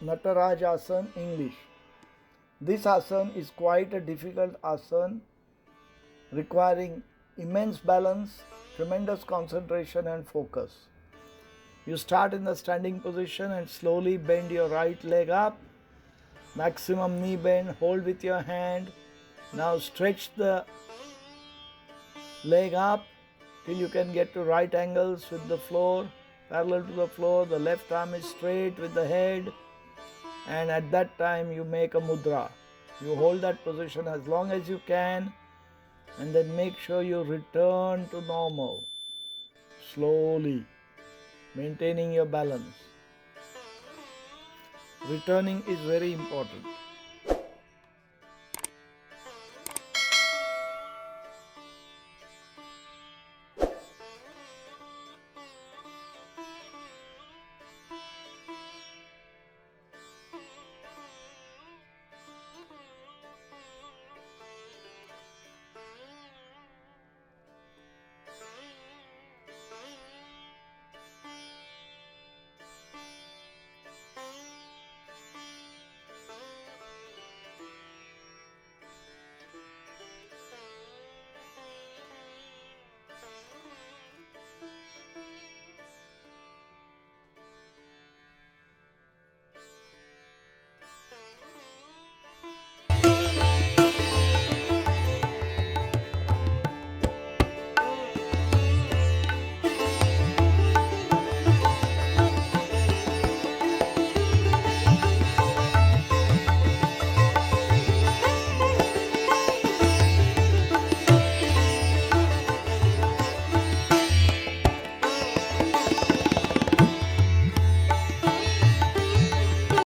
Natarajasana English. This asana is quite a difficult asana requiring immense balance, tremendous concentration and focus. You start in the standing position and slowly bend your right leg up. Maximum knee bend, hold with your hand. Now stretch the leg up till you can get to right angles with the floor, parallel to the floor. The left arm is straight with the head, and at that time you make a mudra. You hold that position as long as you can, and then make sure you return to normal slowly, maintaining your balance. Returning is very important.